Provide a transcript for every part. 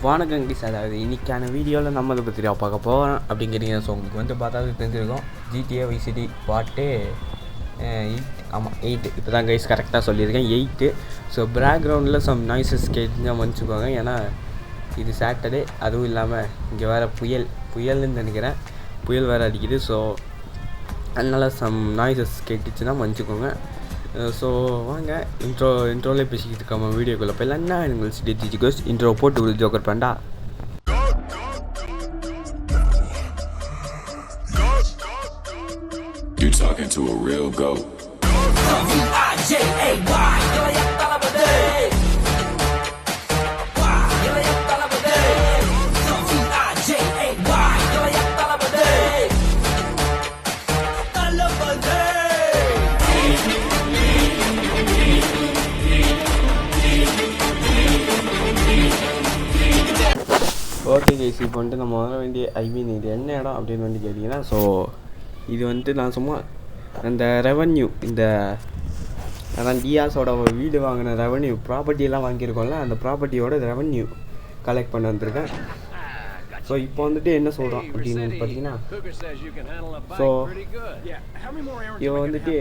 வணக்கம் கைஸ். அதாவது இன்றைக்கான வீடியோவில் நம்ம இதை பற்றி பார்க்க போகிறோம் அப்படிங்கிறீங்க. ஸோ உங்களுக்கு வந்து பார்த்தாலும் தெரிஞ்சிருக்கும், GTA Vice City பார்ட்டு 8. ஆமாம் 8 இப்போ தான் கைஸ் கரெக்டாக சொல்லியிருக்கேன், 8. ஸோ பேக்ரவுண்டில் சம் நாய்ஸஸ் கேட்டு மன்னிச்சுக்கோங்க, ஏன்னா இது சாட்டர்டே, அதுவும் இல்லாமல் இங்கே வேறு புயல்னு நினைக்கிறேன், புயல் வேறு அடிக்குது. ஸோ அதனால் சம் நாய்ஸஸ் கேட்டுச்சுன்னா மன்னிச்சுக்கோங்க. ஸோ வாங்க இன்ட்ரோலே பேசிக்கிட்டு இருக்காம வீடியோக்குள்ளே போயிடலாம். என்ன உங்களுக்கு டிஜி கோஸ்ட் இன்ட்ரோ போட்டு ஒரு ஜோக்கர் பண்ணா. You talking to a real goat. Okay guys, இப்போ வந்துட்டு நம்ம வர வேண்டிய இது என்ன இடம் அப்படின்னு வந்து கேட்டிங்கன்னா, ஸோ இது வந்துட்டு நான் சும்மா அந்த ரெவன்யூ, இந்த அதான் டியாஸோட வீடு வாங்கின ரெவன்யூ, ப்ராப்பர்ட்டியெல்லாம் வாங்கியிருக்கோம்ல, அந்த ப்ராப்பர்ட்டியோட ரெவன்யூ கலெக்ட் பண்ண வந்திருக்கேன். ஸோ இப்போ வந்துட்டு என்ன சொல்கிறோம் அப்படின்னு வந்து பார்த்தீங்கன்னா, ஸோ இவன் வந்துட்டு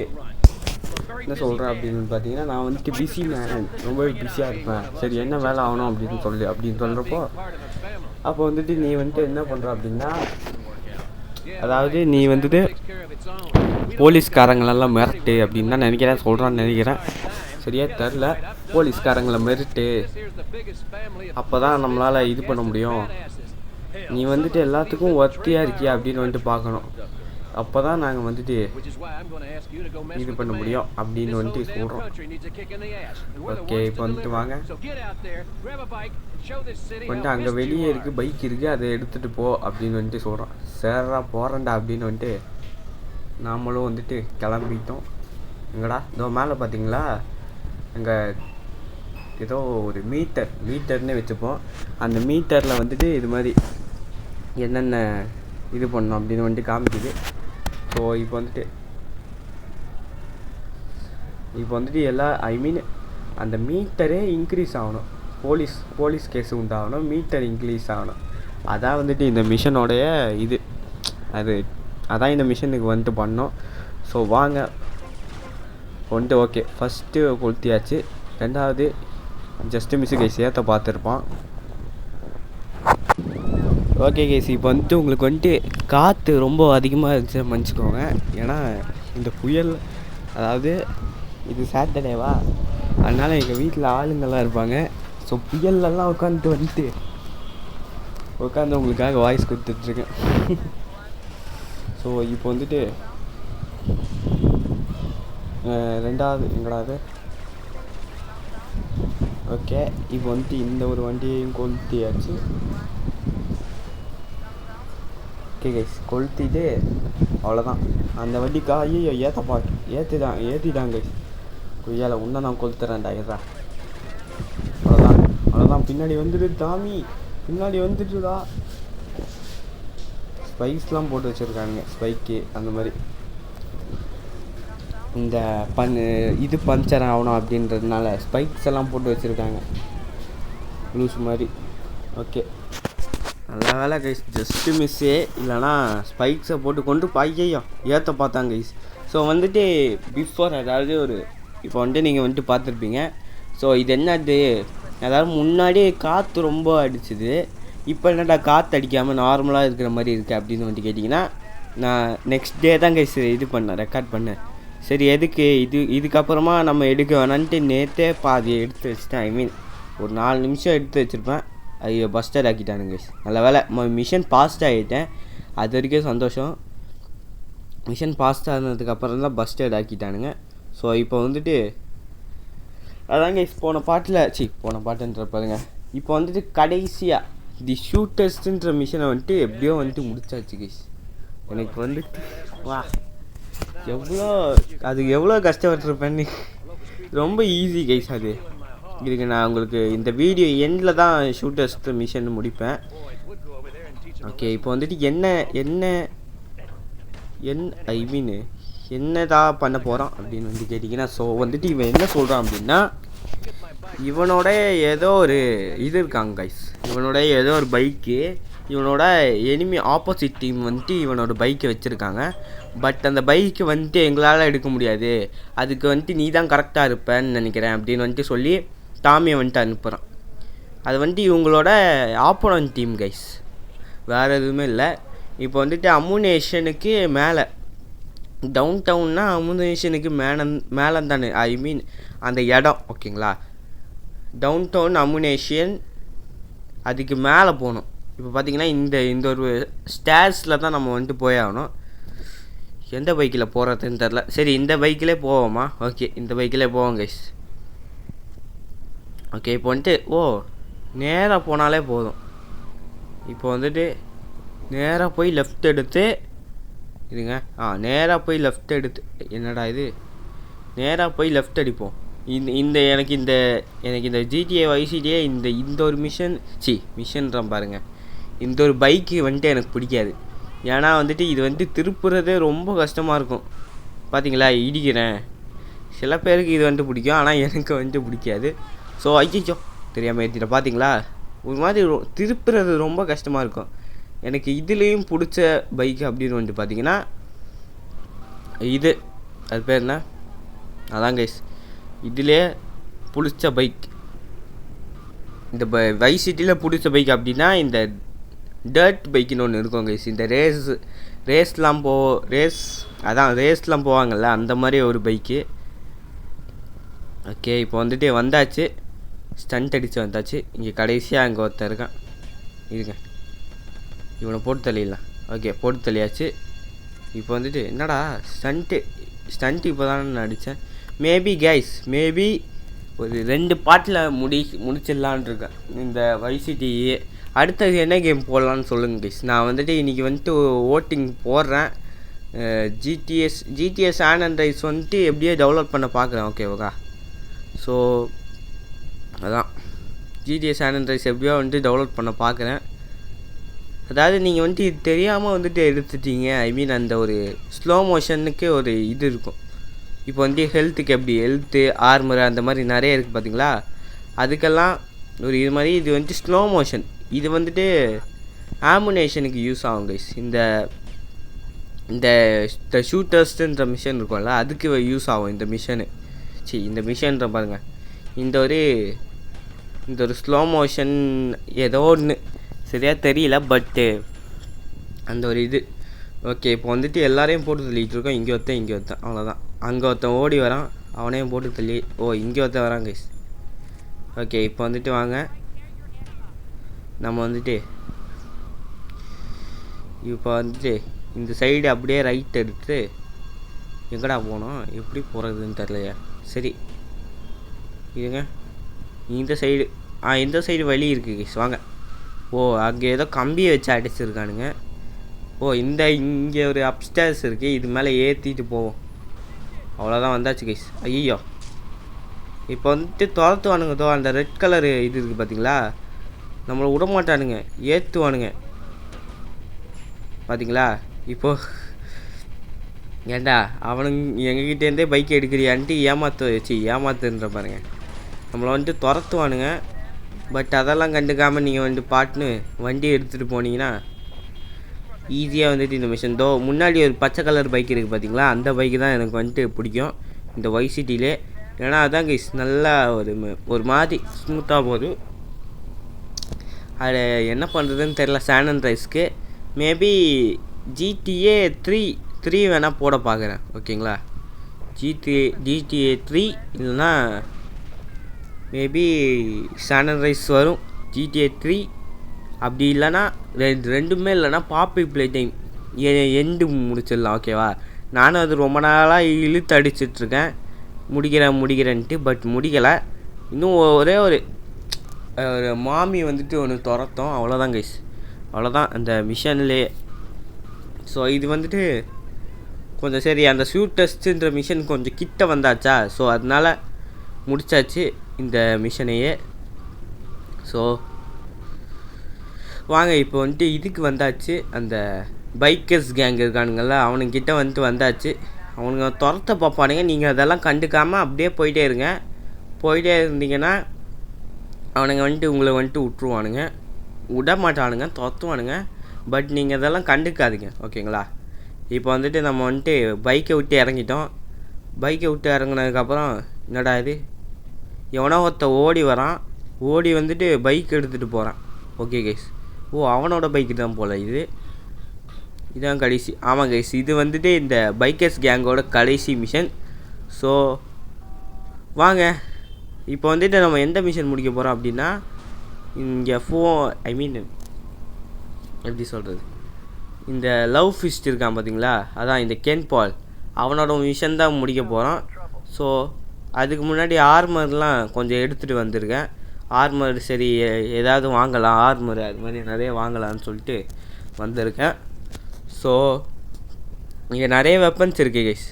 என்ன சொல்கிறேன் அப்படின்னு பார்த்தீங்கன்னா, நான் வந்துட்டு பிஸி மேன், ரொம்பவே பிஸியாக இருப்பேன், சரி என்ன வேலை ஆகணும் அப்படின்னு சொல்கிறப்போ, அப்போ வந்துட்டு நீ வந்துட்டு என்ன பண்ணுற அப்படின்னா, அதாவது நீ வந்துட்டு போலீஸ்காரங்களெல்லாம் மிரட்டு அப்படின்னு தான் நினைக்கிறேன், சொல்கிறான்னு நினைக்கிறேன், சரியாக தெரில. போலீஸ்காரங்களை மிரட்டு, அப்போ தான் நம்மளால் இது பண்ண முடியும், நீ வந்துட்டு எல்லாத்துக்கும் ஒர்த்தியாக இருக்கியா அப்படின்னு வந்துட்டு பார்க்கணும், அப்போ தான் நாங்கள் வந்துட்டு இது பண்ண முடியும் அப்படின்னு வந்துட்டு சொல்கிறோம். ஓகே, இப்போ வந்துட்டு வாங்க, வந்துட்டு அங்கே வெளியே இருக்குது, பைக் இருக்குது, அதை எடுத்துகிட்டு போ அப்படின்னு வந்துட்டு சொல்கிறோம். சேர்றா போகிறேன்டா அப்படின்னு வந்துட்டு நாமளும் வந்துட்டு கிளம்பிட்டோம். எங்கடா இதோ மேலே பார்த்தீங்களா, அங்கே ஏதோ ஒரு மீட்டர்னே வச்சுப்போம், அந்த மீட்டரில் வந்துட்டு இது மாதிரி என்னென்ன இது பண்ணோம் அப்படின்னு வந்துட்டு காமிக்குது. ஸோ இப்போ வந்துட்டு எல்லா அந்த மீட்டரே இன்க்ரீஸ் ஆகணும், போலீஸ் கேஸு உண்டாகணும், மீட்டர் இன்க்ரீஸ் ஆகணும், அதான் வந்துட்டு இந்த மிஷனோடைய இது, அதான் இந்த மிஷனுக்கு வந்துட்டு பண்ணோம். ஸோ வாங்க வந்துட்டு ஓகே, ஃபஸ்ட்டு கொளுத்தியாச்சு, ரெண்டாவது ஜஸ்ட்டு மிஸ்ஸு கைஸ் ஏற்ற பார்த்துருப்பான். ஓகே கேஸ், இப்போ வந்துட்டு உங்களுக்கு வந்துட்டு காற்று ரொம்ப அதிகமாக இருந்துச்சு மன்னிச்சிக்கோங்க, ஏன்னா இந்த புயல், அதாவது இது சாட்டர்டேவா, அதனால் எங்கள் வீட்டில் ஆளுங்கள்லாம் இருப்பாங்க. ஸோ புயல்லலாம் உட்காந்து உங்களுக்காக வாய்ஸ் கொடுத்துட்ருக்கேன். ஸோ இப்போ வந்துட்டு ரெண்டாவது எங்கடாது. ஓகே, இப்போ வந்துட்டு இந்த ஒரு வண்டியையும் கொளுத்தியாச்சு. ஓகே கைஸ், கொளுத்திட்டு அவ்வளோதான், அந்த வண்டி ஐயோ ஏற்றிட்டாங்க கைஸ், குய்யால உன்னை நான் கொளுத்துறேன்டா, இருறா, அவ்வளோதான் பின்னாடி வந்துட்டு தாமி, பின்னாடி வந்துட்டுடா, ஸ்பைக்ஸ்லாம் போட்டு வச்சுருக்காங்க, ஸ்பைக்கு அந்த மாதிரி, இந்த இது பஞ்சர் ஆகணும் அப்படின்றதுனால ஸ்பைக்ஸ் எல்லாம் போட்டு வச்சுருக்காங்க லூஸ் மாதிரி. ஓகே, நல்ல வேலை கைஸ், ஜஸ்ட்டு மிஸ்ஸே, இல்லைனா ஸ்பைக்ஸை போட்டு கொண்டு பையையோ ஏற்ற பார்த்தாங்க கைஸ். ஸோ வந்துட்டு பிஃபோர், அதாவது இப்போ வந்துட்டு நீங்கள் வந்துட்டு பார்த்துருப்பீங்க. ஸோ இது என்னது, அதாவது முன்னாடியே காற்று ரொம்ப அடிச்சுது, இப்போ என்னடா காற்று அடிக்காமல் நார்மலாக இருக்கிற மாதிரி இருக்குது அப்படின்னு வந்துட்டு கேட்டிங்கன்னா, நான் நெக்ஸ்ட் டே தான் கைஸ் ரெக்கார்ட் பண்ணேன். சரி எதுக்கு இதுக்கப்புறமா நம்ம எடுக்க வேணான்ட்டு நேற்றே பாதி எடுத்து வச்சுட்டேன், ஒரு 4 நிமிஷம் எடுத்து வச்சுருப்பேன், ஐயோ பஸ்டர் ஆக்கிட்டானுங்க கைஸ். நல்ல வேலை மிஷன் பாஸ்ட் ஆகிட்டேன், அது வரைக்கும் சந்தோஷம். மிஷன் பாஸ்ட் ஆனதுக்கப்புறம் தான் பஸ்டர் ஆக்கிட்டானுங்க. ஸோ இப்போ வந்துட்டு அதான் கைஸ், போன பாட்டுன்ற பாருங்க, இப்போ வந்துட்டு கடைசியாக தி ஷூட்டர்ஸ்ன்ற மிஷனை வந்துட்டு எப்படியோ வந்துட்டு முடிச்சாச்சு கைஸ். எனக்கு வந்துட்டு வா எவ்வளோ கஷ்டப்பட்டுருப்பேன்னு, ரொம்ப ஈஸி கைஸ். இதுக்கு நான் உங்களுக்கு இந்த வீடியோ எண்டில் தான் ஷூட்டர்ஸ் மிஷன் முடிப்பேன். ஓகே, இப்போ வந்துட்டு என்னதான் பண்ண போகிறான் அப்படின்னு வந்து கேட்டிங்கன்னா, ஸோ வந்துட்டு இவன் என்ன சொல்கிறான் அப்படின்னா, இவனோட ஏதோ ஒரு இது இருக்காங்க கைஸ். இவனோட ஏதோ ஒரு பைக்கு, இவனோட எனிமி ஆப்போசிட் டீம் வந்துட்டு இவனோட பைக்கை வச்சுருக்காங்க. பட் அந்த பைக்கு வந்துட்டு எங்களால் எடுக்க முடியாது, அதுக்கு வந்துட்டு நீ தான் கரெக்டாக இருப்பேன்னு நினைக்கிறேன் அப்படின்னு வந்துட்டு சொல்லி டாமியை வந்துட்டு அனுப்புகிறான். அது வந்துட்டு இவங்களோட ஆப்போனன்ட் டீம் கைஸ், வேறு எதுவுமே இல்லை. இப்போ வந்துட்டு அமுனேஷனுக்கு மேலே, டவுன் டவுன்னா அமுனேஷனுக்கு மேலே தானே, ஐ மீன் அந்த இடம் ஓகேங்களா. டவுன் டவுன் அமுனேஷன் அதுக்கு மேலே போகணும். இப்போ பார்த்தீங்கன்னா இந்த ஒரு ஸ்டேர்ஸில் தான் நம்ம வந்துட்டு போயாகணும். எந்த பைக்கில் போகிறதுன்னு தெரில. சரி இந்த பைக்கிலே போவோமா? ஓகே இந்த பைக்கிலே போவோம் கைஸ். ஓகே இப்போ வந்துட்டு நேராக போனாலே போதும். இப்போ வந்துட்டு நேராக போய் லெஃப்ட் எடுத்து இருங்க. நேராக போய் லெஃப்ட் எடுத்து, என்னடா இது, நேராக போய் லெஃப்ட் அடிப்போம். எனக்கு இந்த ஜிடிஏ வைசிடியே இந்த ஒரு மிஷன்ற பாருங்கள், இந்த ஒரு பைக்கு வந்துட்டு எனக்கு பிடிக்காது. ஏன்னா வந்துட்டு இது வந்துட்டு திருப்புறதே ரொம்ப கஷ்டமாக இருக்கும். பார்த்தீங்களா இடிக்கிறேன். சில பேருக்கு இது வந்துட்டு பிடிக்கும், ஆனால் எனக்கு வந்துட்டு பிடிக்காது. ஸோ ஐயோ தெரியாமல் ஏற்றிட்டேன். பார்த்தீங்களா ஒரு மாதிரி திருப்புறது ரொம்ப கஷ்டமாக இருக்கும். எனக்கு இதுலேயும் பிடிச்ச பைக்கு அப்படின்னு வந்துட்டு பார்த்தீங்கன்னா அது பேர் என்ன, அதான் கைஸ் இதிலே பிடிச்ச பைக். இந்த வைஸ் சிட்டியில் பிடிச்ச பைக் அப்படின்னா இந்த டர்ட் பைக்குன்னு ஒன்று இருக்கும் கைஸ். இந்த ரேஸ்லாம் போவாங்கள்ல அந்த மாதிரி ஒரு பைக்கு. ஓகே இப்போ வந்துட்டு வந்தாச்சு, ஸ்டண்ட் அடித்து வந்தாச்சு. இங்கே கடைசியாக அங்கே ஒருத்தன் இருக்கான், இருங்க இவனை போட்டு தள்ளிடலாம். ஓகே போட்டு தள்ளியாச்சு. இப்போ வந்துட்டு என்னடா ஸ்டண்ட்டு இப்போ தானே நான் அடித்தேன். மேபி ஒரு 2 பாட்டில் முடிச்சிடலான் இருக்கேன் இந்த வைசிட்டி. அடுத்தது என்ன கேம் போடலான்னு சொல்லுங்கள் கைஸ். நான் வந்துட்டு இன்றைக்கி வந்துட்டு ஓட்டிங் போடுறேன். ஜிடிஎஸ் சான் அண்ட்ரைஸ் வந்துட்டு எப்படியோ டெவலப் பண்ண பார்க்குறேன். ஓகேவா? ஸோ அதான் ஜிடிஎஸ் சான் அண்ட்ரைஸ் எப்படியோ வந்துட்டு டெவலப் பண்ண பார்க்குறேன். அதாவது நீங்கள் வந்துட்டு இது தெரியாமல் வந்துட்டு எடுத்துட்டீங்க, ஐ மீன் அந்த ஒரு ஸ்லோ மோஷனுக்கு ஒரு இது இருக்கும். இப்போ வந்து ஹெல்த்துக்கு எப்படி ஹெல்த்து ஆர்மரு அந்த மாதிரி நிறைய இருக்குது பார்த்தீங்களா, அதுக்கெல்லாம் ஒரு இது மாதிரி இது வந்துட்டு ஸ்லோ மோஷன். இது வந்துட்டு ஆமுனேஷனுக்கு யூஸ் ஆகும் கைஸ். இந்த ஷூட்டர்ஸ்ன்ற மிஷன் இருக்கும்ல அதுக்கு யூஸ் ஆகும் இந்த மிஷனு. இந்த மிஷன்ற பாருங்கள், இந்த ஒரு ஸ்லோ மோஷன் ஏதோ ஒன்று சரியாக தெரியல, பட்டு அந்த ஒரு இது. ஓகே இப்போ வந்துட்டு எல்லாரையும் போட்டு தள்ளிகிட்டு இருக்கோம். இங்கே ஒருத்தன் அவ்வளோதான். அங்கே ஒருத்தன் ஓடி வரான், அவனையும் போட்டு தள்ளி இங்கே ஒருத்தன் வரான் கைஸ். ஓகே இப்போ வந்துட்டு வாங்க, நம்ம வந்துட்டு இப்போ வந்துட்டு இந்த சைடு அப்படியே ரைட் எடுத்து எங்கடா போனோம், எப்படி போகிறதுன்னு தெரிலையா. சரி இருங்க, இந்த சைடு வழி இருக்குது கைஸ், வாங்க. அங்கே ஏதோ கம்பியை வச்சு அடிச்சிருக்கானுங்க. இங்கே ஒரு அப்ஸ்டேர்ஸ் இருக்குது, இது மேலே ஏற்றிட்டு போவோம். அவ்வளோதான் வந்தாச்சு கைஸ். ஐயோ இப்போ வந்துட்டு துரத்துவானுங்க. அந்த ரெட் கலரு இது இருக்குது பார்த்தீங்களா, நம்மளை விட மாட்டானுங்க, ஏற்றுவானுங்க பார்த்தீங்களா. இப்போது ஏண்டா அவனுங்க எங்ககிட்டேருந்தே பைக் எடுக்கிறியான்ட்டு ஏமாத்துன்ற பாருங்க, நம்மளை வந்துட்டு துரத்துவானுங்க. பட் அதெல்லாம் கண்டுக்காமல் நீங்கள் வந்துட்டு பாட்டுன்னு வண்டி எடுத்துகிட்டு போனீங்கன்னா ஈஸியாக வந்துட்டு இந்த மிஷன். முன்னாடி ஒரு பச்சை கலர் பைக் இருக்குது பார்த்தீங்களா, அந்த பைக்கு தான் எனக்கு வந்துட்டு பிடிக்கும் இந்த வைசிட்டிலே. ஏன்னா அதான் கைஸ் நல்லா ஒரு மாதிரி ஸ்மூத்தாக போகுது. அது என்ன பண்ணுறதுன்னு தெரில சான் அண்ட்ரைஸ்க்கு. மேபி ஜிடிஏ 3 வேணால் போட பார்க்குறேன். ஓகேங்களா, ஜிடிஏ 3 இல்லைன்னா மேபி சான் அண்ட்ரைஸ் வரும், ஜிடிஏ 3 அப்படி இல்லைன்னா ரெண்டுமே இல்லைன்னா பாப்பி ப்ளே டைம் எண்டு முடிச்சிடலாம். ஓகேவா, நானும் அது ரொம்ப நாளாக இழுத்து அடிச்சிட்ருக்கேன் முடிக்கிறேன்ட்டு, பட் முடிக்கலை. இன்னும் ஒரே ஒரு மாமி வந்துட்டு ஒன்று துரத்தோம், அவ்வளோதான் கைஸ், அவ்வளோதான் அந்த மிஷன்லே. ஸோ இது வந்துட்டு கொஞ்சம் சரி, அந்த ஷூட் டெஸ்ட்டுன்ற மிஷன் கொஞ்சம் கிட்ட வந்தாச்சா, ஸோ அதனால் முடித்தாச்சு இந்த மிஷனையே. ஸோ வாங்க இப்போ வந்துட்டு இதுக்கு வந்தாச்சு, அந்த பைக்கர்ஸ் கேங் இருக்கானுங்கள அவனுங்கிட்ட வந்துட்டு வந்தாச்சு. அவனுங்க துரத்த பார்ப்பானுங்க, நீங்கள் அதெல்லாம் கண்டுக்காமல் அப்படியே போயிட்டே இருங்க. போயிட்டே இருந்தீங்கன்னா அவனுங்க வந்துட்டு உங்களை வந்துட்டு விட்ருவானுங்க, விட மாட்டானுங்க, துரத்துவானுங்க. பட் நீங்கள் இதெல்லாம் கண்டுக்காதீங்க ஓகேங்களா. இப்போ வந்துட்டு நம்ம வந்துட்டு பைக்கை விட்டு இறங்கிட்டோம். பைக்கை விட்டு இறங்குனதுக்கப்புறம் என்னடா இது, எவனோ ஓடி வரான், ஓடி வந்துட்டு பைக் எடுத்துகிட்டு போகிறான். ஓகே கைஸ், அவனோட பைக்கு தான் போல் இதான் கடைசி. ஆமாம் கைஸ், இது வந்துட்டு இந்த பைக்கர்ஸ் கேங்கோட கடைசி மிஷன். ஸோ வாங்க இப்போ வந்துட்டு நம்ம எந்த மிஷன் முடிக்க போகிறோம் அப்படின்னா, இங்கே எப்படி சொல்கிறது, இந்த லவ் ஃபிஸ்ட் இருக்கான் பார்த்தீங்களா, அதான் இந்த கென் பால், அவனோட மிஷன் தான் முடிக்க போகிறோம். ஸோ அதுக்கு முன்னாடி ஆர்மர்லாம் கொஞ்சம் எடுத்துகிட்டு வந்திருக்கேன். ஆர்மர் சரி ஏதாவது வாங்கலாம், ஆர்மர் அது மாதிரி நிறைய வாங்கலாம்னு சொல்லிட்டு வந்திருக்கேன். ஸோ இங்கே நிறைய வெப்பன்ஸ் இருக்குது கைஸ்.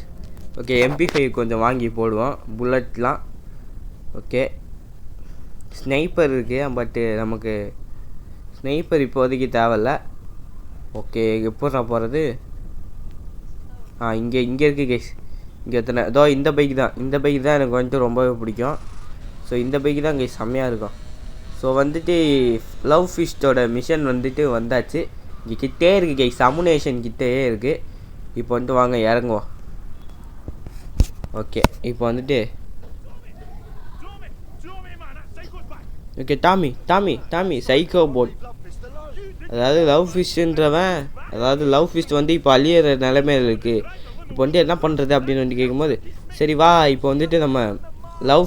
ஓகே, MP5 கொஞ்சம் வாங்கி போடுவோம், புல்லட்லாம். ஓகே, ஸ்னைப்பர் இருக்குது, பட்டு நமக்கு ஸ்னைப்பர் இப்போதைக்கு தேவையில்ல. ஓகே, எப்போ போகிறது, இங்கே இருக்குது கைஸ். இங்கே எத்தனை இந்த பைக் தான் எனக்கு வந்துட்டு ரொம்பவே பிடிக்கும். ஸோ இந்த பைக்கு தான் கைஸ் செம்மையாக இருக்கும். ஸோ வந்துட்டு லவ் ஃபிஸ்டோட மிஷன் வந்துட்டு வந்தாச்சு. இங்கே கிட்டே இருக்குது கைஸ், அமுனேஷன் கிட்டே இருக்குது. இப்போ வந்துட்டு வாங்க இறங்குவோம். ஓகே, இப்போ வந்துட்டு ஓகே டாமி சைக்கோ போட், அதாவது லவ் ஃபிஷ்ன்றவன், அதாவது லவ் ஃபிஷ் வந்து இப்போ அழியிற நிலைமையில் இருக்குது. இப்போ வந்துட்டு என்ன பண்ணுறது அப்படின்னு வந்து கேட்கும்போது, சரி வா இப்போ வந்துட்டு நம்ம லவ்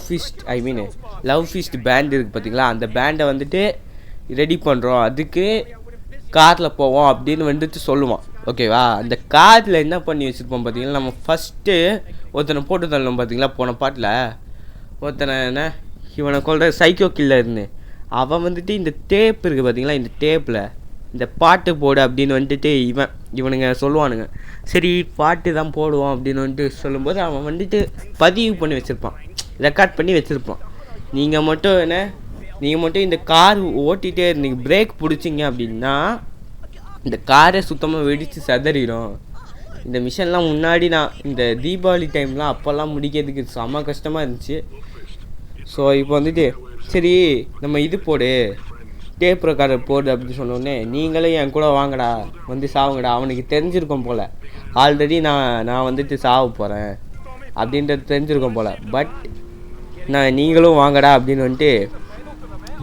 ஃபிஸ்ட் பேண்ட் இருக்குது பார்த்தீங்களா, அந்த பேண்டை வந்துட்டு ரெடி பண்ணுறோம், அதுக்கு காரில் போவோம் அப்படின்னு வந்துட்டு சொல்லுவான். ஓகேவா, அந்த காரில் என்ன பண்ணி வச்சுருப்போம் பார்த்தீங்களா, நம்ம ஃபஸ்ட்டு ஒருத்தனை போட்டு தள்ளணும் பார்த்தீங்களா, போன பாட்டில் ஒருத்தனை என்ன இவனை கொள்கிற சைக்கோ கில்லர்னு, அவன் வந்துட்டு இந்த டேப் இருக்குது பார்த்தீங்களா, இந்த டேப்பில் இந்த பாட்டு போடு அப்படின்னு வந்துட்டு இவனுங்க சொல்லுவானுங்க. சரி பாட்டு தான் போடுவோம் அப்படின்னு வந்துட்டு சொல்லும்போது அவன் வந்துட்டு பதிவு பண்ணி வச்சுருப்பான், ரெக்கார்ட் பண்ணி வச்சுருப்பான். நீங்கள் மட்டும் இந்த கார் ஓட்டிகிட்டே இருந்தீங்க, பிரேக் பிடிச்சிங்க அப்படின்னா இந்த காரை சுத்தமாக வெடித்து சதறிடும். இந்த மிஷன்லாம் முன்னாடி நான் இந்த தீபாவளி டைம்லாம் அப்போல்லாம் முடிக்கிறதுக்கு செம்ம கஷ்டமாக இருந்துச்சு. ஸோ இப்போ வந்துட்டு சரி நம்ம இது போடு, டேப் ரெக்கார்டர் போடு அப்படின்னு சொன்னோடனே நீங்களே என் கூட வாங்கடா, வந்து சாவுங்கடா. அவனுக்கு தெரிஞ்சிருக்கோம் போல் ஆல்ரெடி நான் வந்துட்டு சாவ போகிறேன் அப்படின்றது தெரிஞ்சிருக்கோம் போல். பட் நீங்களும் வாங்கடா அப்படின்னு வந்துட்டு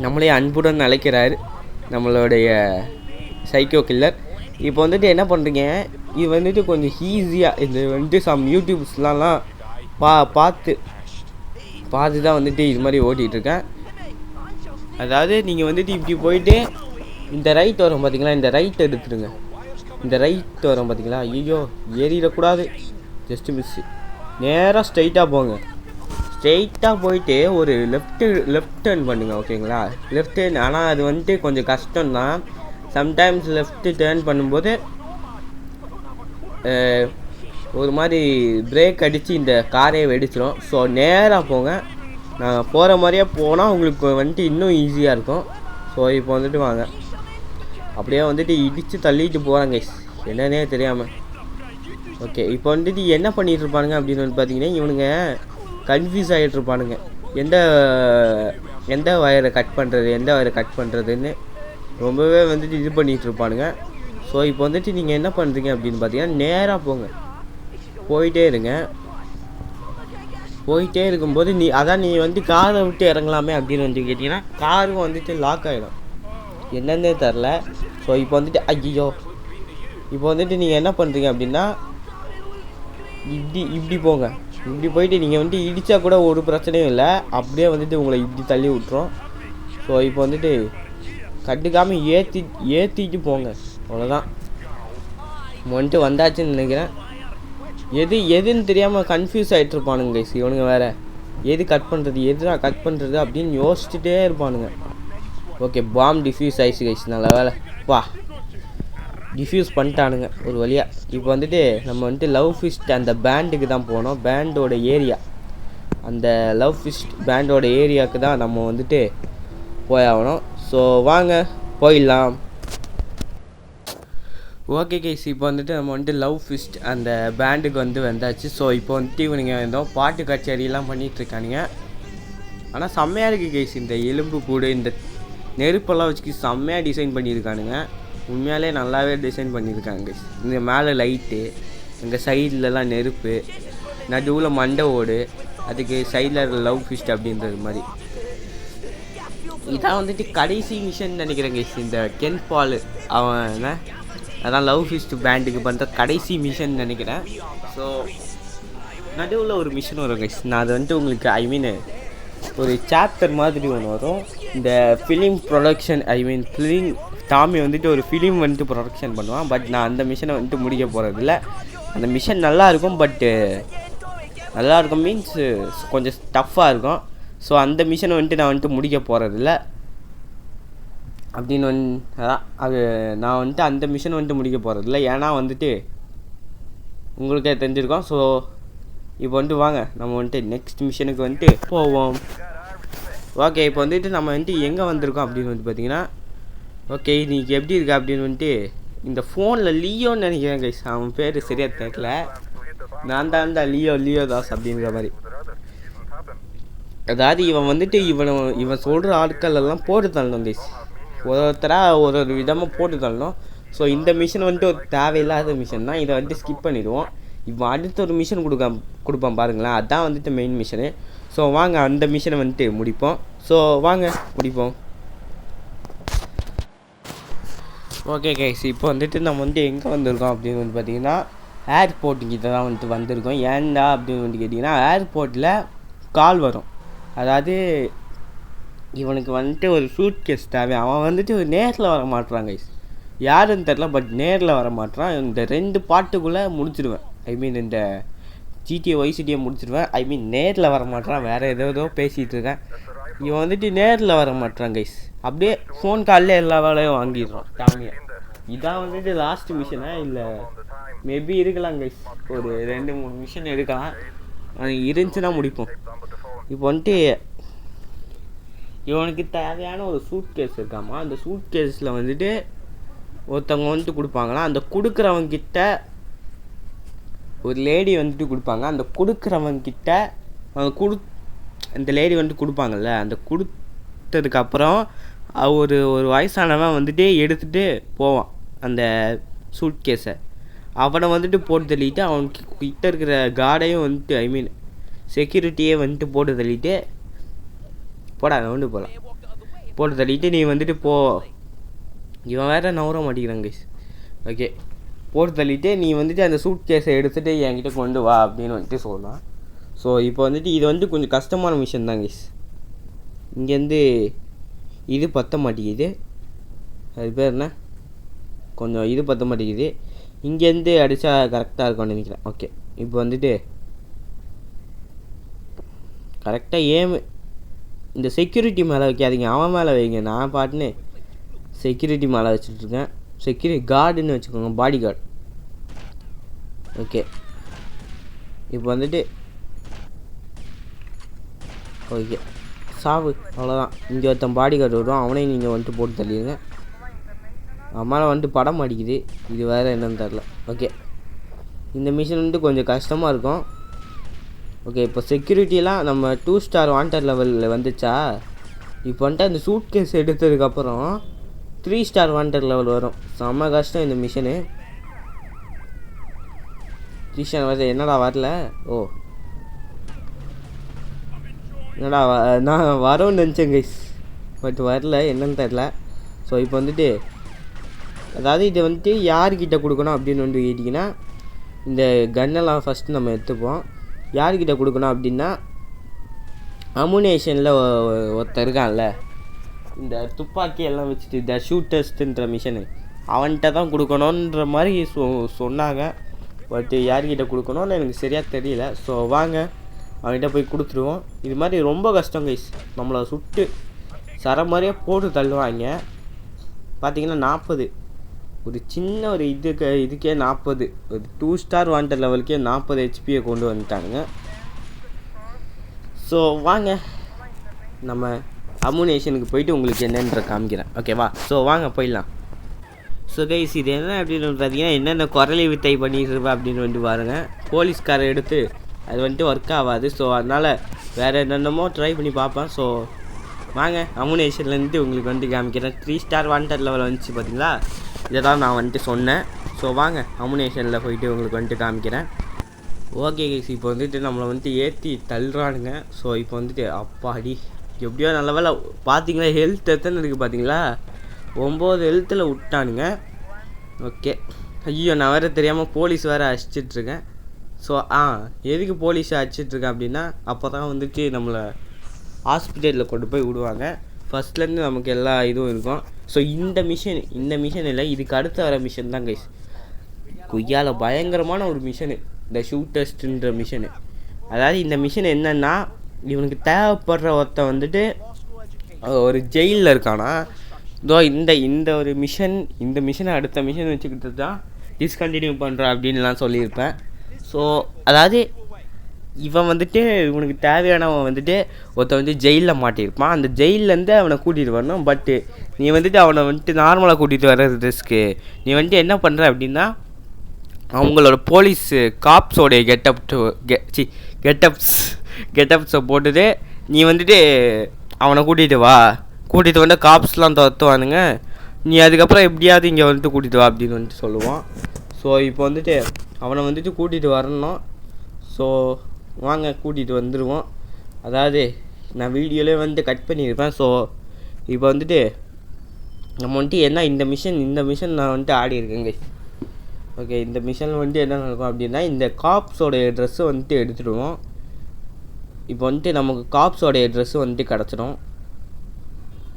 நம்மளே அன்புடன் அழைக்கிறாரு நம்மளுடைய சைக்கோ கில்லர். இப்போ வந்துட்டு என்ன பண்ணுறீங்க, இது வந்துட்டு கொஞ்சம் ஈஸியாக இது வந்துட்டு யூடியூப்ஸ்லாம் பார்த்து தான் வந்துட்டு இது மாதிரி ஓட்டிகிட்ருக்கேன். அதாவது நீங்கள் வந்துட்டு இப்படி போயிட்டு இந்த ரைட் வரும் பார்த்தீங்களா, இந்த ரைட் எடுத்துடுங்க. இந்த ரைட் வரும் பார்த்தீங்களா, ஐயோ ஏறிடக்கூடாது, ஜஸ்ட்டு மிஸ்ஸு. நேராக ஸ்ட்ரைட்டாக போங்க, ஸ்ட்ரெயிட்டாக போயிட்டு ஒரு லெஃப்ட் டர்ன் பண்ணுங்க. ஓகேங்களா, லெஃப்ட் டர்ன், ஆனால் அது வந்துட்டு கொஞ்சம் கஷ்டம்தான். சம்டைம்ஸ் லெஃப்ட்டு டேர்ன் பண்ணும்போது ஒரு மாதிரி பிரேக் அடித்து இந்த காரையே வெடிச்சிடும். ஸோ நேராக போங்க, நான் போகிற மாதிரியே போனால் உங்களுக்கு வந்துட்டு இன்னும் ஈஸியாக இருக்கும். ஸோ இப்போ வந்துட்டு வாங்க, அப்படியே வந்துட்டு இடித்து தள்ளிட்டு போகிறாங்க என்னன்னே தெரியாமல். ஓகே, இப்போ வந்துட்டு என்ன பண்ணிகிட்ருப்பானுங்க அப்படின்னு வந்து பார்த்தீங்கன்னா, இவனுங்க கன்ஃபியூஸ் ஆகிட்ருப்பானுங்க, எந்த வயரை கட் பண்ணுறதுன்னு ரொம்பவே வந்துட்டு இது பண்ணிகிட்ருப்பானுங்க. ஸோ இப்போ வந்துட்டு நீங்கள் என்ன பண்ணுறீங்க அப்படின்னு பார்த்தீங்கன்னா, நேராக போங்க, போயிட்டே இருக்கும்போது நீ வந்து காரை விட்டு இறங்கலாமே அப்படின்னு வந்து கேட்டிங்கன்னா காரும் வந்துட்டு லாக் ஆகிடும், என்னன்னே தெரில. ஸோ இப்போ வந்துட்டு ஐயோ, இப்போ வந்துட்டு நீங்கள் என்ன பண்ணுறீங்க அப்படின்னா இப்படி போங்க, இப்படி போயிட்டு நீங்கள் வந்துட்டு இடித்தா கூட ஒரு பிரச்சனையும் இல்லை, அப்படியே வந்துட்டு உங்களை இப்படி தள்ளி விட்ரும். ஸோ இப்போ வந்துட்டு கண்டுக்காமல் ஏற்றிட்டு போங்க, அவ்வளோதான். வந்துட்டு வந்தாச்சுன்னு நினைக்கிறேன். எதுன்னு தெரியாமல் கன்ஃபியூஸ் ஆகிட்ருப்பானுங்க கைஸ் இவனுங்க வேறு. எது கட் பண்ணுறது அப்படின்னு யோசிச்சுட்டே இருப்பானுங்க. ஓகே, பாம் டிஃப்யூஸ் ஆயிடுச்சு கைஸ், நல்ல வேலை வா, டிஃப்யூஸ் பண்ணிட்டானுங்க ஒரு வழியாக. இப்போ வந்துட்டு நம்ம வந்துட்டு லவ் ஃபிஸ்ட் அந்த பேண்டுக்கு தான் போனோம், பேண்டோட ஏரியா, அந்த லவ் ஃபிஸ்ட் பேண்டோட ஏரியாவுக்கு தான் நம்ம வந்துட்டு போயாகணும். ஸோ வாங்க போயிடலாம். ஓகே கைஸ், இப்போ வந்துட்டு நம்ம வந்துட்டு லவ் ஃபிஸ்ட் அந்த பேண்டுக்கு வந்தாச்சு. ஸோ இப்போ வந்துட்டு இவனுங்க ஏதோ பாட்டு கச்சேரியெல்லாம் பண்ணிகிட்ருக்கானுங்க. ஆனால் செம்மையாக இருக்குது கைஸ். இந்த எலும்பு கூடு இந்த நெருப்பெல்லாம் வச்சுக்கி செம்மையாக டிசைன் பண்ணியிருக்கானுங்க. உண்மையாலே நல்லாவே டிசைன் பண்ணியிருக்காங்க கைஸ். இந்த மேலே லைட்டு, இந்த சைட்லலாம் நெருப்பு, நடுவில் மண்டை ஓடு, அதுக்கு சைடில் லவ் ஃபிஸ்ட் அப்படின்றது மாதிரி. இதான் வந்துட்டு கடைசி மிஷன் நினைக்கிறேன் கைஸ். இந்த கென் பால் அவன் அதான் லவ் ஃபிஸ்ட் பேண்டுக்கு பண்ணுற கடைசி மிஷன் நினைக்கிறேன். ஸோ நடுவில் ஒரு மிஷன் வரும் கைஸ். நான் அது வந்துட்டு உங்களுக்கு ஒரு சாப்டர் மாதிரி ஒன்று வரும். இந்த ஃபிலிம் ப்ரொடக்ஷன் ஃபிலிம் டாமி வந்துட்டு ஒரு ஃபிலிம் வந்துட்டு ப்ரொடக்ஷன் பண்ணுவான். பட் நான் அந்த மிஷனை வந்துட்டு முடிக்க போகிறதில்ல. அந்த மிஷன் நல்லாயிருக்கும், பட்டு நல்லாயிருக்கும் மீன்ஸ் கொஞ்சம் டஃப்பாக இருக்கும். ஸோ அந்த மிஷனை வந்துட்டு நான் வந்துட்டு முடிக்க போகிறதில்ல அப்படின்னு அதான் அது நான் வந்துட்டு அந்த மிஷனை வந்துட்டு முடிக்க போகிறதில்ல. ஏன்னா வந்துட்டு உங்களுக்கே தெரிஞ்சிருக்கோம். ஸோ இப்போ வந்துட்டு வாங்க நம்ம வந்துட்டு நெக்ஸ்ட் மிஷனுக்கு வந்துட்டு போவோம். ஓகே, இப்போ வந்துட்டு நம்ம வந்துட்டு எங்கே வந்திருக்கோம் அப்படின்னு வந்துட்டு பார்த்தீங்கன்னா, ஓகே இன்றைக்கி எப்படி இருக்கா அப்படின்னு வந்துட்டு இந்த ஃபோனில் லியோன்னு நினைக்கிறேன் கைஸ். அவன் பேர் சரியாக தெரியல. நான் தான் லியோ தாஸ் அப்படிங்கிற மாதிரி. அதாவது இவன் வந்துட்டு இவன் சொல்கிற ஆட்கள் எல்லாம் போட்டு தள்ளணும் கைஸ். ஒருத்தராக ஒரு விதமாக போட்டு தள்ளணும். ஸோ இந்த மிஷன் வந்துட்டு ஒரு தேவையில்லாத மிஷன் தான். இதை வந்துட்டு ஸ்கிப் பண்ணிடுவோம். இவன் அடுத்த ஒரு மிஷன் கொடுப்பான் பாருங்களேன். அதுதான் வந்துட்டு மெயின் மிஷனு. ஸோ வாங்க அந்த மிஷனை வந்துட்டு முடிப்போம். ஸோ வாங்க முடிப்போம். ஓகே கைஸ், இப்போ வந்துட்டு நம்ம வந்துட்டு எங்கே வந்திருக்கோம் அப்படின்னு வந்து பார்த்தீங்கன்னா ஏர்போர்ட்டுக்கிட்ட தான் வந்துட்டு வந்திருக்கோம். ஏன்டா அப்படின்னு வந்து கேட்டிங்கன்னா, ஏர்போர்ட்டில் கால் வரும். அதாவது இவனுக்கு வந்துட்டு ஒரு சூட் கேஸ் தேவை. அவன் வந்துட்டு நேரில் வர மாட்டான் கைஸ். யாருன்னு தெரில, பட் நேரில் வர மாட்டான். இந்த 2 பாட்டுக்குள்ளே முடிச்சிடுவேன். இந்த GTA Vice Cityயை முடிச்சிடுவேன். நேரில் வர மாட்டான். வேறு ஏதோ பேசிகிட்டு இருக்கேன். இவன் வந்துட்டு நேரில் வர மாட்டான் கைஸ். அப்படியே ஃபோன் காலில் எல்லா வேலையும் வாங்கிடுறான் டாமியாக. இதான் வந்துட்டு லாஸ்ட் மிஷனா இல்லை மேபி இருக்கலாம் கைஸ். ஒரு 2-3 மிஷன் எடுக்கலாம். அது இருந்துச்சுன்னா முடிப்போம். இப்போ வந்துட்டு இவனுக்கு தேவையான ஒரு சூட் கேஸ் இருக்காமா. அந்த சூட் கேஸில் வந்துட்டு ஒருத்தவங்க வந்துட்டு கொடுப்பாங்களாம். அந்த கொடுக்குறவங்கிட்ட ஒரு லேடி வந்துட்டு கொடுப்பாங்க. அந்த கொடுக்குறவங்கிட்ட அந்த லேடி வந்துட்டு கொடுப்பாங்கல்ல. அந்த கொடுத்ததுக்கப்புறம் ஒரு வயசானவன் வந்துட்டு எடுத்துகிட்டு போவான் அந்த சூட் கேஸை. அவனை வந்துட்டு போட்டு தள்ளிட்டு அவனுக்கு கிட்ட இருக்கிற கார்டையும் வந்துட்டு செக்யூரிட்டியே வந்துட்டு போட்டு தள்ளிட்டு போடா வந்து போகலாம் போட்டு தள்ளிட்டு நீ வந்துட்டு போ. இவன் வேறு நவர மாட்டேங்கிறான் கைஸ். ஓகே, போட்டு தள்ளிட்டு நீ வந்துட்டு அந்த சூட் கேஸை எடுத்துகிட்டு என்கிட்ட கொண்டு வா அப்படின்னு வந்துட்டு சொல்லலாம். ஸோ இப்போ வந்துட்டு இது வந்து கொஞ்சம் கஷ்டமான மிஷன் தான் கைஸ். இங்கேருந்து இது பற்ற மாட்டேங்குது. அது பேர் என்ன, கொஞ்சம் இது பற்ற மாட்டேங்குது. இங்கேருந்து அடித்தா கரெக்டாக இருக்கும்னு நினைக்கிறேன். ஓகே, இப்போ வந்துட்டு கரெக்டாக இந்த செக்யூரிட்டி மேலே வைக்காதீங்க, அவன் மேலே வைங்க. நான் பாட்டுன்னு செக்யூரிட்டி மேலே வச்சுட்ருக்கேன். செக்யூரிட்டி கார்டுன்னு வச்சுக்கோங்க, பாடி கார்டு. ஓகே, இப்போ வந்துட்டு ஓகே சாவு, அவ்வளோதான். இங்கே ஒருத்தன் பாடி கார்டு வருவான், அவனையும் நீங்கள் வந்துட்டு போட்டு தள்ளிடுங்க. அம்மாவில் வந்துட்டு படம் அடிக்குது. இது வேறு என்னன்னு தெரில. ஓகே, இந்த மிஷன் வந்துட்டு கொஞ்சம் கஷ்டமாக இருக்கும். ஓகே, இப்போ செக்யூரிட்டிலாம் நம்ம 2 ஸ்டார் வாண்டட் லெவலில் வந்துச்சா. இப்போ வந்துட்டு அந்த சூட் கேஸ் எடுத்ததுக்கப்புறம் 3 ஸ்டார் வாண்டட் லெவல் வரும். செம்ம கஷ்டம் இந்த மிஷனு. 3 ஸ்டார் வருது. என்னடா வரல? ஓ என்னடா நான் வரோன்னு நினச்சேன் கைஸ், பட் வரல, என்னன்னு தெரில. ஸோ இப்போ வந்துட்டு அதாவது இதை வந்துட்டு யார்கிட்ட கொடுக்கணும் அப்படின்னு வந்து கேட்டிங்கன்னா, இந்த கன்னெல்லாம் ஃபஸ்ட்டு நம்ம எடுத்துப்போம். யார்கிட்ட கொடுக்கணும் அப்படின்னா, அமுனேஷனில் ஒருத்தர் இருக்கான்ல, இந்த துப்பாக்கி எல்லாம் வச்சுட்டு இந்த ஷூட்டர்ஸ்ன்ற மிஷனு, அவன்கிட்ட தான் கொடுக்கணுன்ற மாதிரி சொன்னாங்க. பட் யார்கிட்ட கொடுக்கணும்னு எனக்கு சரியாக தெரியல. ஸோ வாங்க அவன்கிட்ட போய் கொடுத்துருவோம். இது மாதிரி ரொம்ப கஷ்டம் கைஸ். நம்மளை சுட்டு சர மாதிரியே போட்டு தள்ளுவாங்க. பார்த்திங்கன்னா 40 ஒரு சின்ன ஒரு இதுக்கே 40, ஒரு 2 ஸ்டார் வாண்டட் லெவலுக்கே 40 ஹெச்பியை கொண்டு வந்துட்டாங்க. ஸோ வாங்க நம்ம அமுனேஷனுக்கு போயிட்டு உங்களுக்கு என்னென்ற காமிக்கிறேன். ஓகேவா? ஸோ வாங்க போயிடலாம். ஸோ கைஸ், இது என்ன அப்படின்னு பார்த்தீங்கன்னா, என்னென்ன குரலை வித்தை பண்ணிட்டு இருப்பேன் அப்படின்னு வந்துட்டு பாருங்கள். போலீஸ்காரை எடுத்து அது வந்துட்டு ஒர்க் ஆகாது. ஸோ அதனால் வேறு என்னென்னமோ ட்ரை பண்ணி பார்ப்பேன். ஸோ வாங்க அமுனேஷன்லேருந்து உங்களுக்கு வந்து காமிக்கிறேன். 3 ஸ்டார் வாண்டட் லெவல் வந்துச்சு பார்த்தீங்களா, இதை தான் நான் வந்துட்டு சொன்னேன். ஸோ வாங்க அமுனேஷனில் போயிட்டு உங்களுக்கு வந்துட்டு காமிக்கிறேன். ஓகே கைஸ், இப்போ வந்துட்டு நம்மளை வந்துட்டு ஏற்றி தள்ளுறானுங்க. ஸோ இப்போ வந்துட்டு அப்பாடி எப்படியோ நல்ல வேலை பார்த்தீங்களா, ஹெல்த் எத்தனை இருக்குது பார்த்தீங்களா, 9 ஹெல்த்தில் விட்டானுங்க. ஓகே, ஐயோ நான் வேறு தெரியாமல் போலீஸ் வேறு அடிச்சிட்ருக்கேன். ஸோ எதுக்கு போலீஸை அடிச்சிட்ருக்கேன் அப்படின்னா, அப்போ தான் வந்துட்டு நம்மளை ஹாஸ்பிட்டலில் கொண்டு போய் விடுவாங்க. ஃபஸ்ட்லேருந்து நமக்கு எல்லா இதுவும் இருக்கும். ஸோ இந்த மிஷன் இல்லை, இதுக்கு அடுத்து வர மிஷன் தான் கைஸ். கொய்யால பயங்கரமான ஒரு மிஷனு, இந்த ஷூட்டஸ்ட்டுன்ற மிஷனு. அதாவது இந்த மிஷன் என்னென்னா, இவனுக்கு தேவைப்படுற ஒருத்த வந்துட்டு ஒரு ஜெயிலில் இருக்கானா. இதோ இந்த ஒரு இந்த மிஷனை அடுத்த மிஷன் வச்சுக்கிட்டு தான் டிஸ்கண்டினியூ பண்ணுறான் அப்படின்லாம் சொல்லியிருப்பேன். ஸோ அதாவது இவன் வந்துட்டு இவனுக்கு தேவையானவன் வந்துட்டு ஒருத்த வந்து ஜெயிலில் மாட்டியிருப்பான். அந்த ஜெயிலேருந்து அவனை கூட்டிகிட்டு வரணும். பட்டு நீ வந்துட்டு அவனை வந்துட்டு நார்மலாக கூட்டிகிட்டு வர ரிஸ்க்கு. நீ வந்துட்டு என்ன பண்ணுற அப்படின்னா, அவங்களோட போலீஸு காப்ஸோடைய கெட்டப்ஸை போட்டுட்டு நீ வந்துட்டு அவனை கூட்டிகிட்டு வந்து காப்ஸ்லாம் துரத்துவானுங்க. நீ அதுக்கப்புறம் எப்படியாவது இங்கே வந்துட்டு கூட்டிகிட்டு வா அப்படின்னு வந்துட்டு சொல்லுவான். ஸோ இப்போ வந்துட்டு அவனை வந்துட்டு கூட்டிகிட்டு வரணும். ஸோ வாங்க கூட்டிகிட்டு வந்துடுவோம். அதாவது நான் வீடியோலேயே வந்து கட் பண்ணியிருப்பேன். ஸோ இப்போ வந்துட்டு நம்ம வந்துட்டு என்ன இந்த மிஷன் நான் வந்துட்டு ஆடி இருக்கேங்க. ஓகே, இந்த மிஷனில் வந்துட்டு என்ன நடக்கும் அப்படின்னா, இந்த காப்ஸோடைய ட்ரெஸ்ஸை வந்துட்டு எடுத்துடுவோம். இப்போ வந்துட்டு நமக்கு காப்ஸோடைய ட்ரெஸ்ஸு வந்துட்டு கிடச்சிடும்.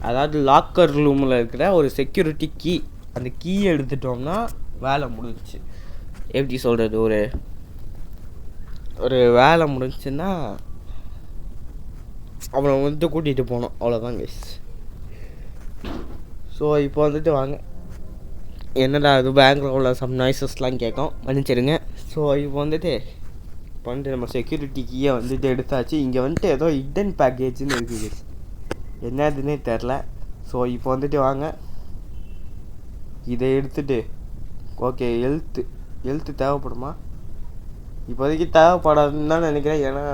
அதாவது லாக்கர் ரூமில் இருக்கிற ஒரு செக்யூரிட்டி கீ, அந்த கீயை எடுத்துட்டோம்னா வேலை முடிஞ்சிச்சு. எப்படி சொல்கிறது, ஒரு வேலை முடிஞ்சுன்னா அவனை வந்துட்டு கூட்டிகிட்டு போனோம், அவ்வளோதான் கைஸ். ஸோ இப்போ வந்துட்டு வாங்க, என்னடா அது பேக்ரவுண்டில் சம் நாய்ஸஸ்லாம் கேட்கும், மன்னிச்சிடுங்க. ஸோ இப்போ வந்துட்டு நம்ம செக்யூரிட்டி கீயை வந்துட்டு எடுத்தாச்சு. இங்கே வந்துட்டு ஏதோ ஹிடன் பேக்கேஜ்னு இருக்குது, என்னதுன்னே தெரில. ஸோ இப்போ வந்துட்டு வாங்க இதை எடுத்துகிட்டு, ஓகே ஹெல்த்து தேவைப்படுமா, இப்போதைக்கு தேவைப்படாதுன்னு தான் நினைக்கிறேன். ஏன்னா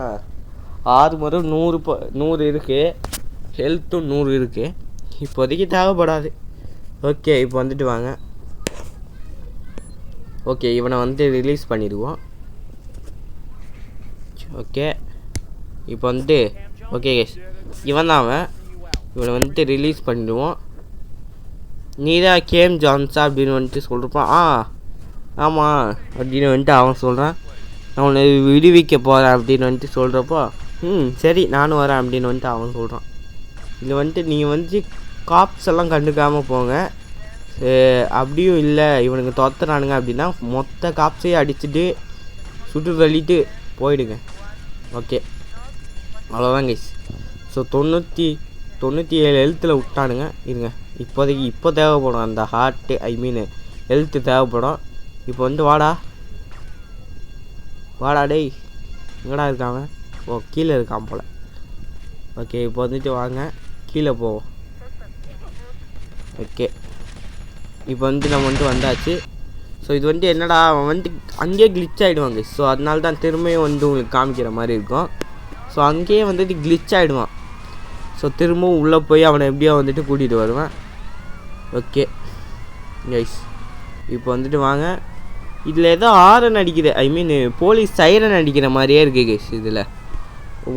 6 முறை 100 இருக்குது, ஹெல்த்தும் 100 இருக்குது, இப்போதைக்கு தேவைப்படாது. ஓகே இப்போ வந்துட்டு வாங்க, ஓகே இவனை வந்து ரிலீஸ் பண்ணிடுவோம். ஓகே இப்போ வந்துட்டு ஓகே இவன் தான் அவன், இவனை வந்துட்டு ரிலீஸ் பண்ணிடுவோம். நீ தான் கேம் ஜான்ஸா அப்படின்னு வந்துட்டு சொல்லிருப்பான். ஆமாம் அப்படின்னு வந்துட்டு அவன் சொல்கிறான். நான் உன்னை விடுவிக்க போகிறேன் அப்படின்னு வந்துட்டு சொல்கிறப்போ, சரி நானும் வரேன் அப்படின்னு வந்துட்டு அவன் சொல்கிறான். இதில் வந்துட்டு நீங்கள் வந்துட்டு காப்ஸ் எல்லாம் கண்டுக்காமல் போங்க, அப்படியும் இல்லை இவனுக்கு துரத்துறானுங்க அப்படின்னா மொத்த காப்ஸையும் அடிச்சுட்டு சுட்டு தள்ளிட்டு போயிடுங்க. ஓகே அவ்வளோதான் கைஸ். ஸோ 97 ஹெல்த்தில் விட்டானுங்க. இருங்க, இப்போதைக்கு இப்போ தேவைப்படும் அந்த ஹார்ட்டு, ஹெல்த்து தேவைப்படும். இப்போ வந்து வாடா டேய், எங்கடா இருக்காங்க, கீழே இருக்கான் போல். ஓகே இப்போ வந்துட்டு வாங்க கீழே போவோம். ஓகே இப்போ வந்துட்டு நம்ம வந்துட்டு வந்தாச்சு. ஸோ இது வந்துட்டு என்னடா அவன் வந்துட்டு அங்கேயே கிளிச் ஆகிடுவாங்க. ஸோ அதனால தான் திரும்பியும் வந்து உங்களுக்கு காமிக்கிற மாதிரி இருக்கும். ஸோ அங்கேயே வந்துட்டு கிளிச் ஆகிடுவான். ஸோ திரும்பவும் உள்ளே போய் அவனை எப்படியோ வந்துட்டு கூட்டிகிட்டு வருவேன். ஓகே கைஸ் இப்போ வந்துட்டு வாங்க, இதில் ஏதோ ஆரன் அடிக்குது, போலீஸ் சைரன் அடிக்கிற மாதிரியே இருக்குது கைஸ். இதில்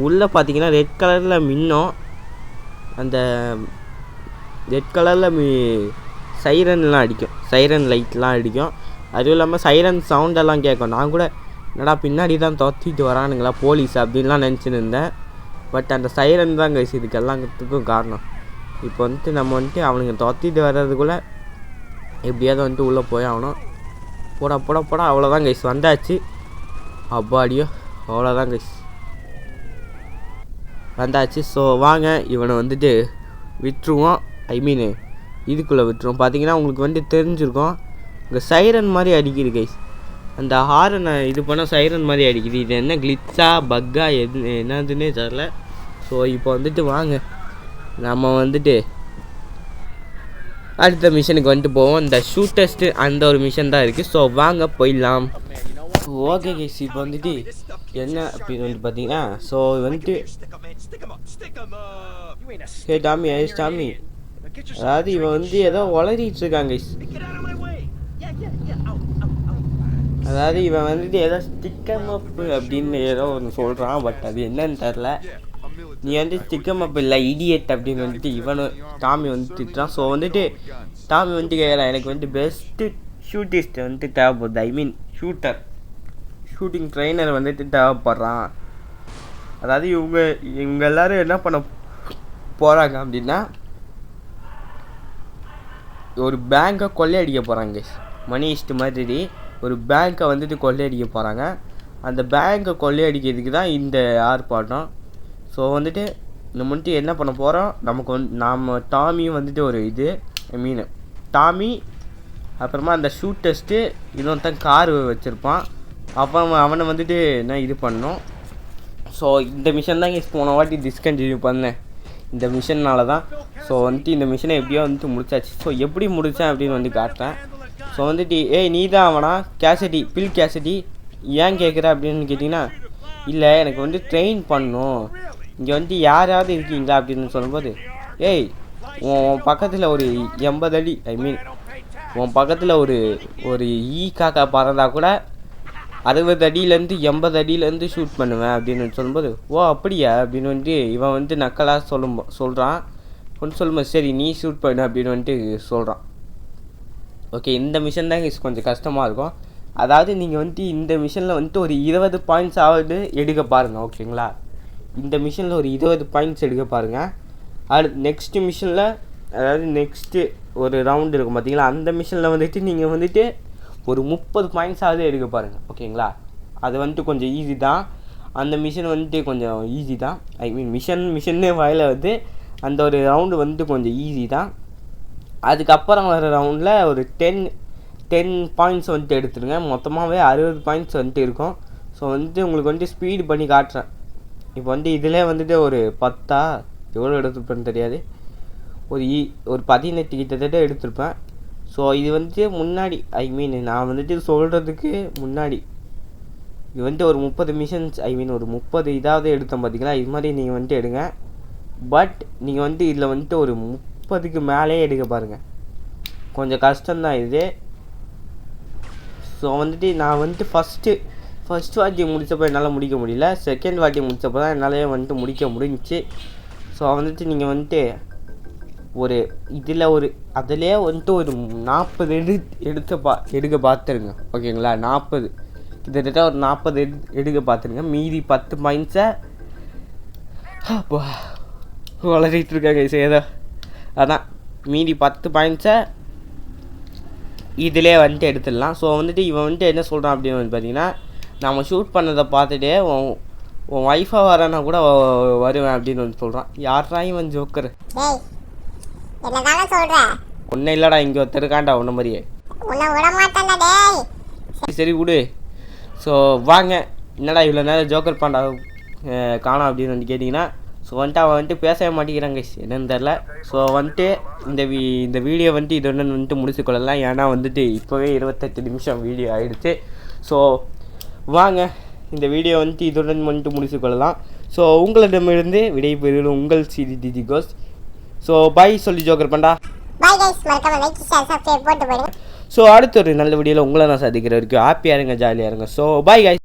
உள்ளே பார்த்தீங்கன்னா ரெட் கலரில் மின்னும், அந்த ரெட் கலரில் சைரன்லாம் அடிக்கும், சைரன் லைட்லாம் அடிக்கும். அதுவும் இல்லாமல் சைரன் சவுண்டெல்லாம் கேட்கும். நான் கூட என்னடா பின்னாடி தான் துரத்திட்டு வரானுங்களா போலீஸ் அப்படின்லாம் நினச்சின்னு இருந்தேன். பட் அந்த சைரன் தான் கைஸ் இதுக்கு எல்லாத்துக்கும் காரணம். இப்போ வந்துட்டு நம்ம வந்துட்டு அவனுங்க துரத்திட்டு வர்றதுக்குள்ளே எப்படியாவது வந்துட்டு உள்ளே போய் ஆகணும். போடா அவ்வளோதான் கைஸ், வந்தாச்சு. அப்பாடியோ அவ்வளோதான் கைஸ், வந்தாச்சு. ஸோ வாங்க இவனை வந்துட்டு விட்டுருவோம், இதுக்குள்ளே விட்டுருவோம். பார்த்தீங்கன்னா உங்களுக்கு வந்து தெரிஞ்சிருக்கும், இங்கே சைரன் மாதிரி அடிக்குது கைஸ். அந்த ஹாரனை இது பண்ணால் சைரன் மாதிரி அடிக்குது. இது என்ன கிளிச்சா பக்கா என்னதுன்னே தெரில. ஸோ இப்போ வந்துட்டு வாங்க நம்ம வந்துட்டு அடுத்த மிஷனுக்கு வந்துட்டு போவோம். இந்த ஷூட்டஸ்ட்டு அந்த ஒரு மிஷன் தான் இருக்குது. ஸோ வாங்க போயிடலாம். ஓகே கைஸ், இப்போ வந்துட்டு என்ன அப்படின்னு வந்து பார்த்தீங்கன்னா, ஸோ வந்துட்டு ஹே டாமி ஐஸ் டாமி, அதாவது இவன் வந்து ஏதோ உளறிட்டு இருக்காங்க கைஸ். அதாவது இவன் வந்துட்டு ஏதோ ஸ்டிக்கம் அப்பு அப்படின்னு ஏதோ ஒன்று சொல்கிறான், பட் அது என்னன்னு தெரில. நீ வந்து ஸ்டிக்கம் அப் இல்லை இடியட் அப்படின்னு வந்துட்டு இவனு டாமி வந்து திட்டுறான். ஸோ வந்துட்டு டாமி வந்துட்டு கேட்குறான், எனக்கு வந்துட்டு பெஸ்ட்டு ஷூட்டிஸ்ட் வந்துட்டு தேவைப்படுது, ஐ மீன் ஷூட்டிங் ட்ரெயினர் வந்துட்டு தேவைப்படுறான். அதாவது இவங்க எல்லோரும் என்ன பண்ண போகிறாங்க அப்படின்னா, ஒரு பேங்கை கொள்ளையடிக்க போகிறாங்க. மணி ஈஸ்ட் மாதிரி ஒரு பேங்க்கை வந்துட்டு கொள்ளையடிக்க போகிறாங்க. அந்த பேங்கை கொள்ளையடிக்கிறதுக்கு தான் இந்த ஆர்ப்பாட்டம். ஸோ வந்துட்டு நம்ம வந்துட்டு என்ன பண்ண போகிறோம், நமக்கு நாம் டாமியும் வந்துட்டு ஒரு இது ஐ மீன் டாமி, அப்புறமா அந்த ஷூட் டெஸ்ட்டு இன்னொருத்தன் கார் வச்சுருப்பான், அப்போ அவனை வந்துட்டு நான் இது பண்ணோம். ஸோ இந்த மிஷன் தான் போன வாட்டி டிஸ்கண்டினியூ பண்ணேன் இந்த மிஷன்னால தான். ஸோ வந்துட்டு இந்த மிஷனை எப்படியோ வந்துட்டு முடிச்சாச்சு. ஸோ எப்படி முடித்தேன் அப்படின்னு வந்து காட்டுறேன். ஸோ வந்துட்டு நீ தான் அவனா கேசடி பில் கேசடி ஏன் கேட்குற அப்படின்னு கேட்டிங்கன்னா, இல்லை எனக்கு வந்து ட்ரெயின் பண்ணணும், இங்கே வந்துட்டு யாராவது இருக்கீங்களா அப்படின்னு சொல்லும்போது, உன் பக்கத்தில் ஒரு 80 அடி ஐ மீன் உன் பக்கத்தில் ஒரு காக்கா பறந்தா கூட 60 அடியிலேருந்து 80 அடியிலேருந்து ஷூட் பண்ணுவேன் அப்படின்னு சொல்லும்போது, ஓ அப்படியா அப்படின்னு வந்துட்டு இவன் வந்துட்டு நக்கலாக சொல்கிறான். கொஞ்சம் சொல்லும்போது சரி நீ ஷூட் பண்ணு அப்படின்னு வந்துட்டு சொல்கிறான். ஓகே, இந்த மிஷன் தான் கொஞ்சம் கஷ்டமாக இருக்கும். அதாவது நீங்கள் வந்துட்டு இந்த மிஷனில் வந்துட்டு ஒரு 20 பாயிண்ட்ஸ் ஆகுது எடுக்க பாருங்கள். ஓகேங்களா, இந்த மிஷனில் ஒரு 20 பாயிண்ட்ஸ் எடுக்க பாருங்கள். நெக்ஸ்ட்டு மிஷனில், அதாவது நெக்ஸ்ட்டு ஒரு ரவுண்டு இருக்கும் பார்த்தீங்களா, அந்த மிஷனில் வந்துட்டு நீங்கள் வந்துட்டு ஒரு 30 பாயிண்ட்ஸாவது எடுக்க பாருங்கள். ஓகேங்களா, அது வந்துட்டு கொஞ்சம் ஈஸி தான். அந்த மிஷன் வந்துட்டு கொஞ்சம் ஈஸி தான், ஐ மீன் மிஷன்னே வாயில் வந்து அந்த ஒரு ரவுண்டு வந்துட்டு கொஞ்சம் ஈஸி தான். அதுக்கப்புறம் வர ரவுண்டில் ஒரு 10 பாயிண்ட்ஸ் வந்துட்டு எடுத்துருங்க. மொத்தமாகவே 60 பாயிண்ட்ஸ் வந்துட்டு இருக்கும். ஸோ வந்துட்டு உங்களுக்கு வந்துட்டு ஸ்பீடு பண்ணி காட்டுறேன். இப்போ வந்து இதில் வந்துட்டு ஒரு 10 எவ்வளோ எடுத்துருப்பேன்னு தெரியாது, ஒரு 18 கிட்டத்தட்ட எடுத்திருப்பேன். ஸோ இது வந்துட்டு முன்னாடி ஐ மீன் நான் வந்துட்டு சொல்கிறதுக்கு முன்னாடி இது வந்துட்டு ஒரு 30 மிஷன்ஸ் ஐ மீன் ஒரு 30 இதாவது எடுத்தோம் பார்த்தீங்களா, இது மாதிரி நீங்கள் வந்துட்டு எடுங்க. பட் நீங்கள் வந்துட்டு இதில் வந்துட்டு ஒரு 30க்கு மேலே எடுக்க பாருங்கள், கொஞ்சம் கஷ்டம்தான் இது. ஸோ வந்துட்டு நான் வந்துட்டு ஃபஸ்ட் வாட்டி முடித்தப்போ என்னால் முடிக்க முடியல, செகண்ட் வாட்டி முடித்தப்போ தான் என்னாலே வந்துட்டு முடிக்க முடிஞ்சிச்சு. ஸோ வந்துட்டு நீங்கள் வந்துட்டு அதிலே வந்துட்டு ஒரு 40 எடுக்க பார்த்துருங்க. ஓகேங்களா, 40 கிட்டத்தட்ட ஒரு 40 எடுக்க பார்த்துருங்க. மீதி 10 பாயிண்ட்ஸை வளரிட்டு இருக்காங்க ஏதோ, அதான் மீதி 10 பாயிண்ட்ஸை இதிலே வந்துட்டு எடுத்துடலாம். ஸோ வந்துட்டு இவன் வந்துட்டு என்ன சொல்கிறான் அப்படின்னு வந்து பார்த்தீங்கன்னா, நம்ம ஷூட் பண்ணதை பார்த்துட்டு உன் ஒய்ஃபாக வரேன்னா கூட வருவேன் அப்படின்னு வந்து சொல்கிறான். யாரா இவன் ஜோக்கர்? ஒன்றும் இல்லைடா, இங்கே ஒருத்தருக்காண்டா உன்ன மாதிரியே. சரி விடு. ஸோ வாங்க, என்னடா இவ்வளோ நேரம் ஜோக்கர் பாண்டா காணோம் அப்படின்னு வந்து கேட்டிங்கன்னா, ஸோ வந்துட்டு அவன் வந்துட்டு பேசவே மாட்டேங்கிறாங்க, என்னன்னு தெரில. ஸோ வந்துட்டு இந்த வீடியோ வந்துட்டு இது ஒன்று வந்துட்டு முடிச்சுக்கொள்ளலாம். ஏன்னா வந்துட்டு இப்போவே 28 நிமிஷம் வீடியோ ஆகிடுச்சு. ஸோ வாங்க, இந்த வீடியோ வந்துட்டு இதுடன் வந்துட்டு முடிச்சுக்கொள்ளலாம். ஸோ உங்களிடமிருந்து விடைபெறும் உங்கள் சிடி கோஸ். ஸோ பாய் சொல்லி ஜோக்கர் பண்ணா. ஸோ அடுத்த ஒரு நல்ல வீடியோவில் உங்களை நான் சந்திக்கிற வரைக்கும் ஹாப்பியாக இருங்க, ஜாலியாக இருங்க. So bye guys.